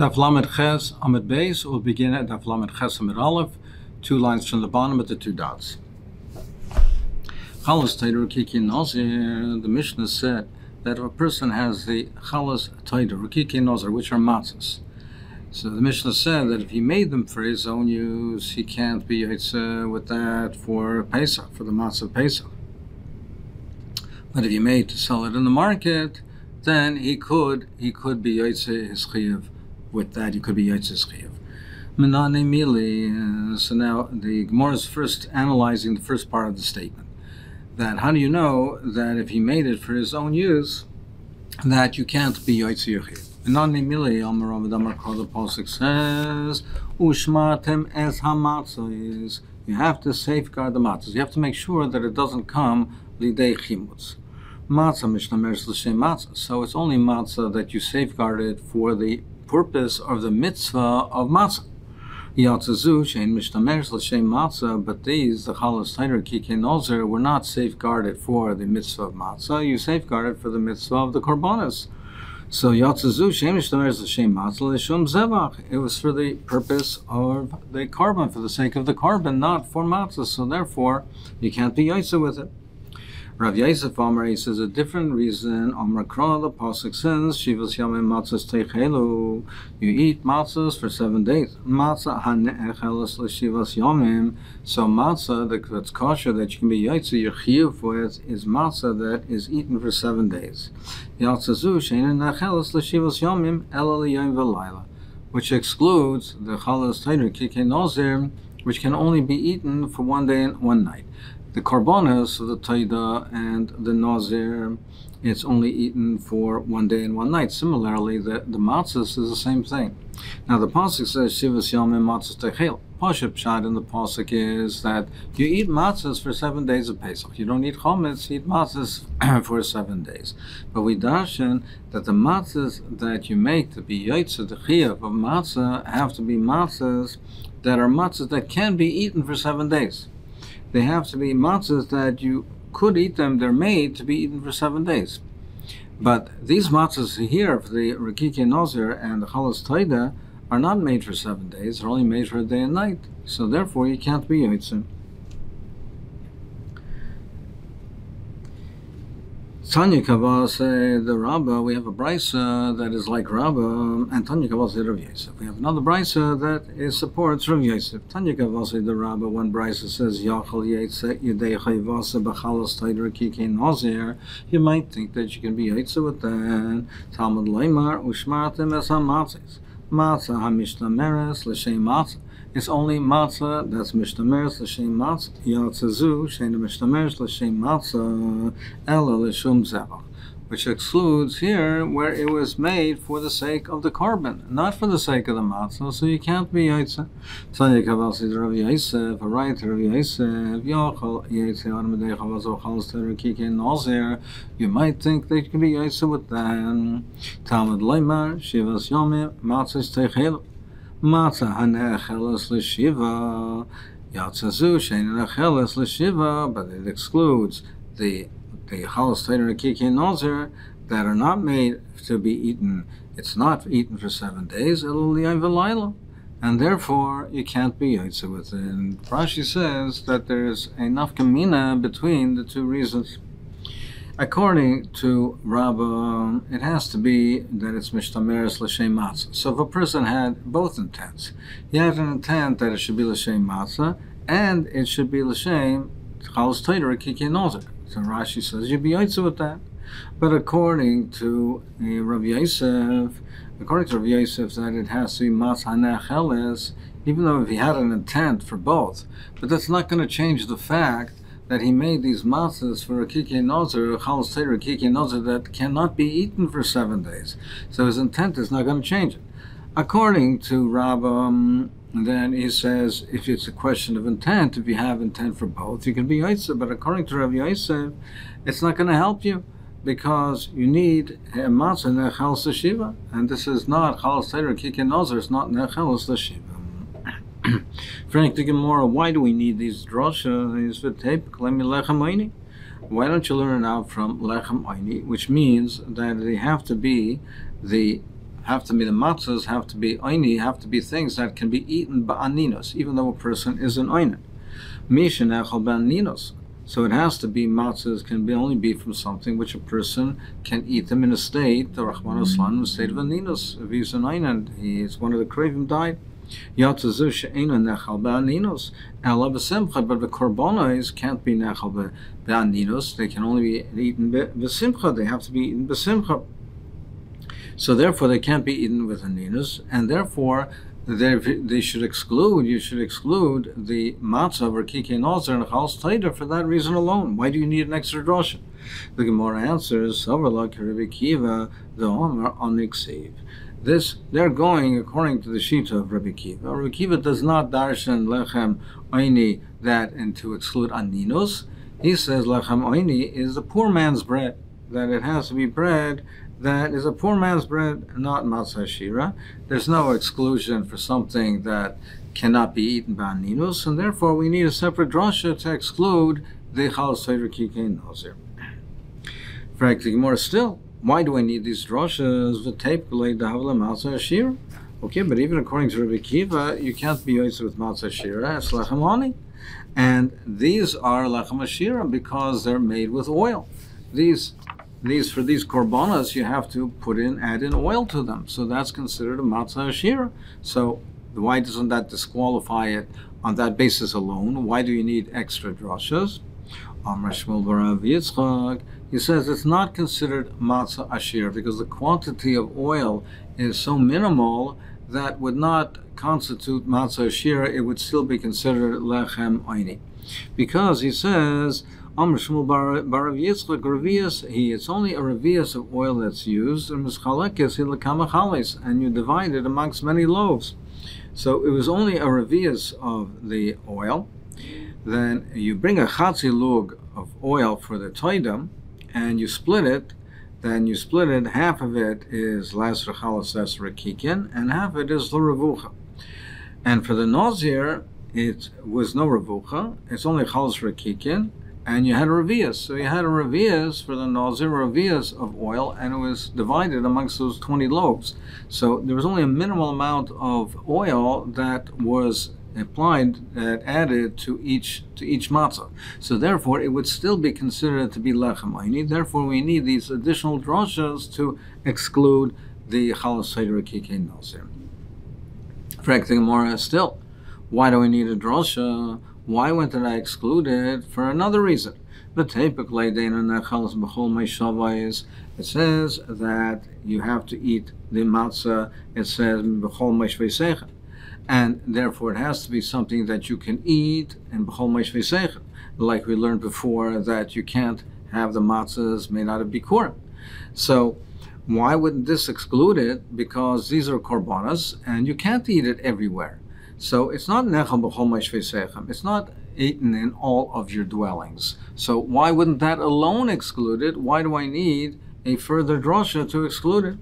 Daf Lamed Ches Amud Beis will begin at Daf Lamed Ches Amud Aleph, 2 lines from the bottom at the 2 dots. Chalas Tater Kiki Nazir, the Mishnah said that if a person has the Chalas Tater Kiki Nazir, which are matzahs, so the Mishnah said that if he made them for his own use, he can't be Yitzeh with that for Pesach, for the matzah of Pesach. But if he made to sell it in the market, then he could be Yitzeh his Chiyuv. With that, he could be Yitzeh Chiyuv. Menane Mili. So now the Gemara is first analyzing the first part of the statement. That how do you know that if he made it for his own use, that you can't be Yitzeh Chiyuv? Menane Mili. Amar Rav Damar Kol the pasuk says, Ushmatem es hamatzos. You have to safeguard the matzahs. You have to make sure that it doesn't come lidei chimutz. Matzah mishnameres l'shem matzah. So it's only matzah that you safeguarded for the purpose of the mitzvah of matzah. Yatzazu shein mishnameres l'shem matzah, but these, the chalas tater kiki nozer, were not safeguarded for the mitzvah of matzah. You safeguarded for the mitzvah of the korbanos. So Yatzazu shein mishnameres l'shem matzah l'shum zevach. It was for the purpose of the korban, for the sake of the korban, not for matzah. So therefore, you can't be yaitza with it. Rav Yosef Amar, he says a different reason. Amar Kra, the pasuk says, Shivas Yamim Matzahs Teichelu. You eat matzahs for 7 days. Matzah hane'echelas l'shivas yamim. So matzah that's kosher, that you can be yaitza your chiyuv with, is matzah that is eaten for 7 days. Yatzazu she'ein ne'echelas l'shivas yamim ela liyom v'layla, which excludes the chalas tater kikei nozer, which can only be eaten for 1 day and 1 night. The korbanos of the taida and the nazir, it's only eaten for 1 day and 1 night. Similarly, the matzahs is the same thing. Now the pasuk says shivas yamim matzahs techel. Pashup pshat in the pasuk is that you eat matzahs for 7 days of Pesach. You don't eat chometz, you eat matzahs for 7 days. But we darshan that the matzahs that you make to be yaitza, the chiyuv of matzah, have to be matzahs that can be eaten for 7 days. They have to be matzahs that you could eat them. They're made to be eaten for 7 days. But these matzahs here, for the Rikiki Nazir and the Chalas Taida, are not made for 7 days. They're only made for a day and night. So therefore, you can't be Yitzeh. Tanya Kavas, the Rabbah, we have a brisa that is like Rabbah, and Tanya Kavas, Rav Yosef. We have another brisa that supports Rav Yosef. Tanya Kavas, the Rabbah, one brisa says, Yachal Yitzeh Yedei Chayvasa B'chalas Tader Kikei Nazir. You might think that you can be Yitzeh with that. Talmud Leimar Ushmartem Es HaMatzis. Matzah HaMishtameres L'Shem Matzah. It's only matzah that's mishtameres l'shem matzah. Yatzazu shein mishtameres l'shem matzah ela l'shum zevach, which excludes here where it was made for the sake of the korban, not for the sake of the matzah. So you can't be yaitza. Tanya Kavasi Rav Yosef, a right Rav Yosef, Yachal Yitzeh Armedei Chavazo Chalas Tater Kikei Nazir. You might think that you can be yaitza with that. Talmud Leimar Shivas Yomim Matzahs Teichelu. Matzah hane'echelas l'shiva, yatzazu she'ein ne'echelas l'shiva, but it excludes the chalas tater and kikei nozer that are not made to be eaten. It's not eaten for 7 days, elu liyom v'layla, and therefore you can't be yaitza with it. And Rashi says that there's enough kamina between the two reasons. According to Rabbah, it has to be that it's mishtameres l'shem matzah. So if a person had both intents, he had an intent that it should be l'shem matzah, and it should be l'shem chalas tater kikei nozer. So Rashi says you'd be yaitza with that. But according to Rav Yosef, that it has to be matzah ne'echeles, even though if he had an intent for both, but that's not going to change the fact that he made these matzahs for a kikei nozer, a chalas tater kikei nozer, that cannot be eaten for 7 days. So his intent is not going to change it. According to Rabbah, then he says if it's a question of intent, if you have intent for both, you can be yaitza. But according to Rav Yosef, it's not going to help you because you need a matzah ne'echelas l'shiva, and this is not chalas tater kikei nozer. It's not ne'echelas l'shiva. Frank the Gemara, why do we need these drashas? Why don't you learn it out from lechem oini, which means that they have to be the have to be the matzahs, have to be oini, have to be things that can be eaten ba'aninos, even though a person is an oinen. Misha nechal ba'aninos. So it has to be matzahs can only be from something which a person can eat them in a state, the Rahman Aslan, in a state of aninos. If he's an oinen, he's one of the craving died. Yatzazu she'ena nechal ba'aninos. Ela b'simcha, but the korbanos can't be nechal ba'aninos. They can only be eaten b'simcha. They have to be eaten b'simcha. So therefore, they can't be eaten with aninos, and therefore, you should exclude the matzah or kikei nozer and Hofstedter for that reason alone. Why do you need an extra drasha? The Gemara answers, the Omer oniksiv. This, they're going according to the shita of Rabbi Kiva. Rabbi Kiva does not darshan lechem oini that and to exclude aninos. He says lechem oini is the poor man's bread, that it has to be bread that is a poor man's bread, not matzah shira. There's no exclusion for something that cannot be eaten by aninos, and therefore we need a separate drasha to exclude the Hofstedter kikei nozer. Frankly, more still, why do I need these drashas? Okay, but even according to Rabbi Kiva, you can't be yoytze with matzah shira. It's lechem ani, and these are lechem shira because they're made with oil. These for these korbanos, you have to add in oil to them. So that's considered a matzah shira. So why doesn't that disqualify it on that basis alone? Why do you need extra drashas? Amar Shmuel bar Rav Yitzchak, he says it's not considered matzah ashir because the quantity of oil is so minimal that would not constitute matzah ashir. It would still be considered lechem oini. Because he says, Amr Shmuel bar Rav Yitzchak, revius, it's only a revius of oil that's used, and you divide it amongst many loaves. So it was only a revius of the oil. Then you bring a chatzi lug of oil for the toidam, and you split it. Then you split it. Half of it is lasra chalas esra kikin, and half of it is l'revucha. And for the nazir, it was no revucha. It's only chalas kikin, and you had a revius. So you had a revius for the nazir, revius of oil, and it was divided amongst those 20 loaves. So there was only a minimal amount of oil that was applied, added to each matzah. So therefore, it would still be considered to be lechem oini. Therefore, we need these additional drashas to exclude the Hofstedter kikei nozer. Frankly, Gemara still, why do we need a drasha? Why did I exclude it? For another reason. It says that you have to eat the matzah. It says b'chol meshvei, and therefore it has to be something that you can eat in b'chol meshvei, like we learned before that you can't have the matzahs made out of bikurim. So why wouldn't this exclude it? Because these are korbanos, and you can't eat it everywhere. So it's not nechal b'chol meshvei. It's not eaten in all of your dwellings. So why wouldn't that alone exclude it? Why do I need a further drasha to exclude it?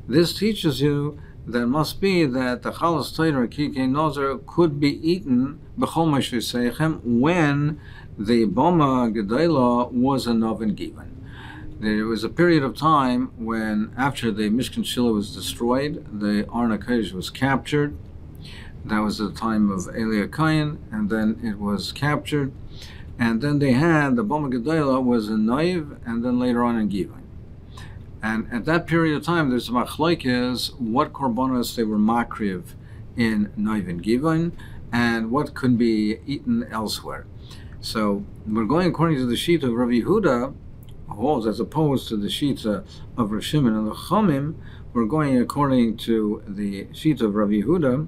This teaches you that must be that the Hofstedter kikei nozer could be eaten b'chol meshvei when the boma gedela was a noven given. There was a period of time when, after the Mishkan Shiloh was destroyed, the Arna Kodesh was captured. That was the time of Eli Kayin, and then it was captured. And then they had, the Boma Gedela was in Naiv, and then later on in Givon. And at that period of time, there's a machlokes what korbanos they were makriv in Naiv and Givon, and what could be eaten elsewhere. So we're going according to the sheet of Rabbi Yehuda, holds, as opposed to the shita of Rav Shimon and the Chomim, we're going according to the shita of Rabbi Yehuda,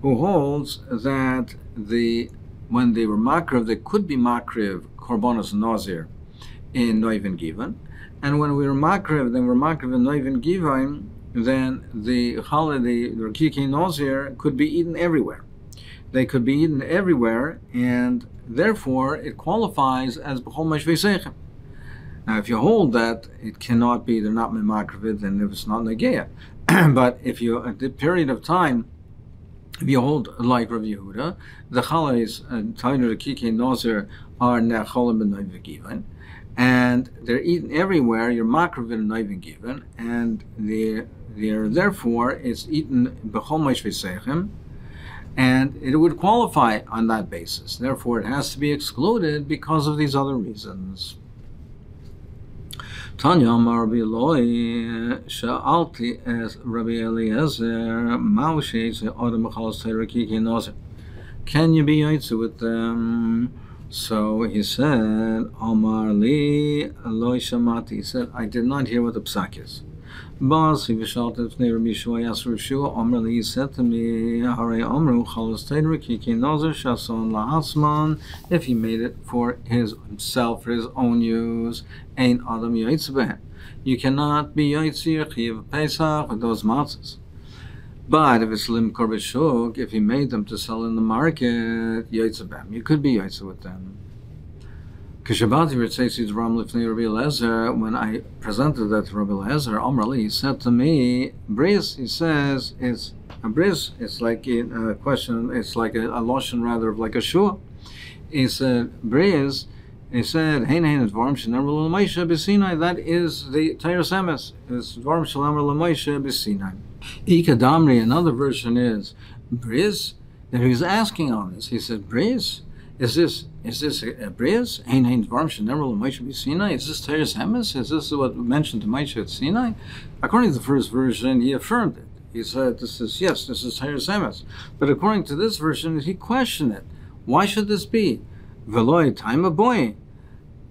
who holds that when they were makriv, they could be makriv korbanos nazir in Noiv and Givon, and when we were makriv, they were makriv in Noiv and Givon, then the kikei nazir could be eaten everywhere. They could be eaten everywhere, and therefore it qualifies as b'chol meshvei. Now, if you hold that it cannot be, they're not memakriv, then it's not negeya. But if you, at the period of time, if you hold like Rav Yehuda, the chales, Tainer, Kikei Nozer, are necholim b'noiv v'givan, and they're eaten everywhere. You're makravin and even given, and therefore it's eaten b'chol Pesachim, and it would qualify on that basis. Therefore, it has to be excluded because of these other reasons. Tanya Amar Rabbi Eloi Sha'alti as Rabbi Eliezer Ma'ushe Adam Mechalos Torah Kiki Nozer. Can you be yaitzu with them? So he said, Amar Li Eloi Shamati. He said, I did not hear what the psak is. Bas he v'shaltet v'nei Rabbi Yeshua Yasser Yeshua. Amar Li, he said to me, Harei Amru Chalos Torah Kiki Nozer Shason Lahasman. If he made it for himself, for his own use, Ein Adam Yaitz Behen. You cannot be Yaitz Chiv Pesach with those matzahs. But if it's Lim Korban Shuk, if he made them to sell in the market, Yaitz Behen, you could be Yaitz with them. When I presented that to Rabbi Eliezer, Amrali, he said to me, Bris, he says, it's a bris, it's like a question, it's like a lotion rather of like a shua. He said, Bris, he said, that is the Torah Semes, it's Dvarim Shalom L'Moshe B'Sinai. Ikadamri, another version is, Bris, that he was asking on this, he said, Bris, is this a bris? Is this Torah Semes? Is this what mentioned to Moshe at Sinai? According to the first version, he affirmed it. He said, this is Torah Semes. But according to this version, he questioned it. Why should this be? Veloy time a boy.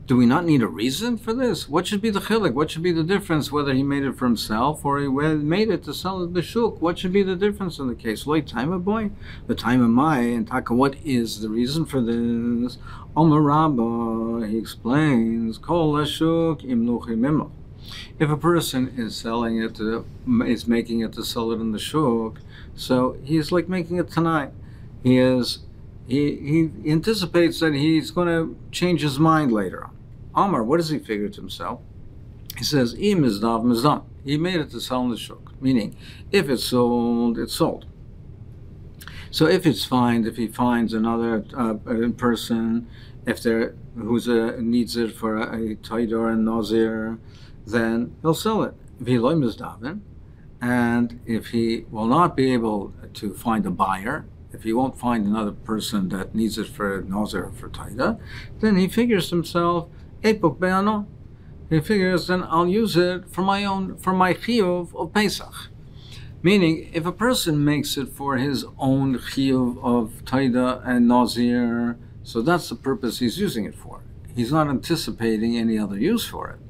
Do we not need a reason for this? What should be the chilik? What should be the difference whether he made it for himself or he made it to sell it b'shuk? What should be the difference in the case? Like time of boy, the time of my, and taka, what is the reason for this? Omer Rabba, he explains, kol hashuk imnuchi mimach. If a person is selling it, is making it to sell it in the shuk, so he's like making it tonight. He anticipates that he's going to change his mind later on. Amar, what does he figure to himself? He says, Im is dav mizdan. He made it to sell in the shuk, meaning if it's sold, it's sold. So if he finds another person, needs it for a taidor and nazir, then he'll sell it. If he loy mizdavin, and if he will not be able to find a buyer, if he won't find another person that needs it for nazir or for taida, then he figures to himself, epok be'ano. He figures, then I'll use it for my chiyuv of Pesach. Meaning, if a person makes it for his own chiyuv of taida and nazir, so that's the purpose he's using it for. He's not anticipating any other use for it.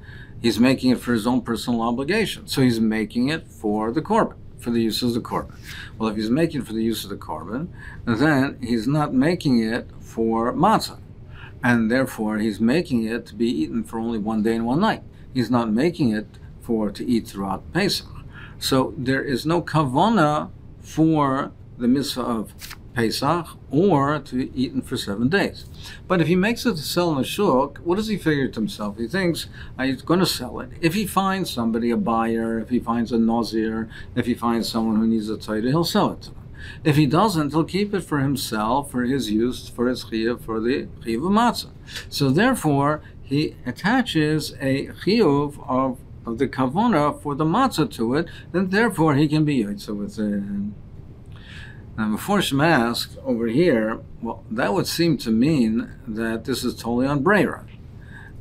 He's making it for his own personal obligation. So he's making it for the korban, for the use of the korban. Well, if he's making it for the use of the korban, then he's not making it for matzah. And therefore, he's making it to be eaten for only one day and one night. He's not making it to eat throughout Pesach. So there is no kavana for the mitzvah of Pesach or to be eaten for 7 days. But if he makes it to sell in the shuk, what does he figure to himself? He thinks, he's going to sell it. If he finds somebody, a buyer, if he finds a nazir, if he finds someone who needs a taida, he'll sell it to them. If he doesn't, he'll keep it for himself, for his use, for his chiyuv, for the chiyuv of matzah. So therefore, he attaches a chiyuv of the kavona for the matzah to it, and therefore he can be yotze with it. Now, before Shema asked over here, well, that would seem to mean that this is totally on breira.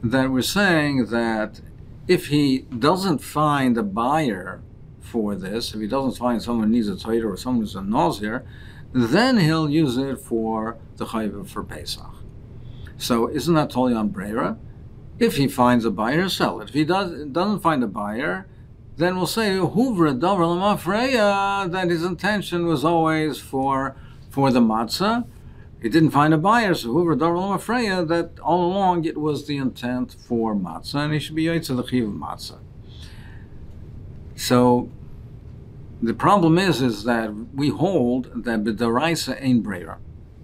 That we're saying that if he doesn't find a buyer for this, if he doesn't find someone who needs a taita or someone who's a nazir, then he'll use it for the chayva for Pesach. So isn't that totally on breira? If he finds a buyer, sell it. If he doesn't find a buyer, then we'll say that his intention was always for the matzah. He didn't find a buyer, so that all along it was the intent for matzah, and he should be yotze the chiv of matzah. So the problem is that we hold that b'daraisa ain't breira,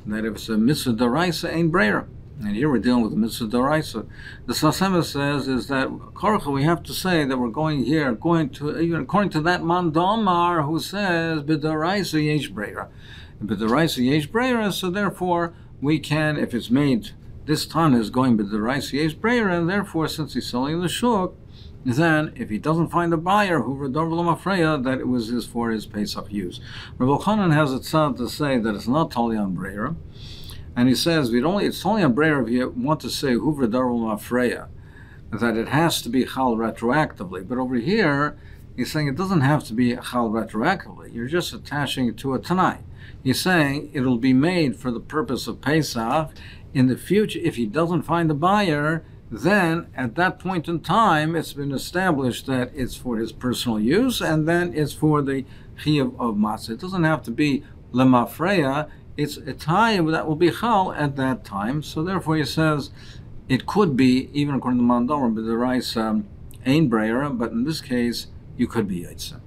that if it's a mitzvah daraisa ain't breira. And here we're dealing with the mitzvah d'oraisa. The Sasema says is that Korcha, we have to say that we're going to even according to that Mandamar who says b'd'oraisa yesh breira, b'd'oraisa yesh breira. So therefore we can, if it's made this Tana is going with the rice yesh breyer, and therefore, since he's selling in the shuk, then if he doesn't find a buyer who that it was for his Pesach use. Rav Elchanan has a tzad to say that it's not totally on breyer, and he says it's only on breyer if you want to say hu that it has to be chal retroactively. But over here, he's saying it doesn't have to be chal retroactively. You're just attaching it to a tanai. He's saying it'll be made for the purpose of Pesach. In the future, if he doesn't find a buyer, then at that point in time, it's been established that it's for his personal use, and then it's for the chiyuv of matzah. It doesn't have to be lemafreya. It's a time that will be chal at that time. So therefore, he says it could be, even according to Mandor, but the rice ain breyer, but in this case, you could be yaitza.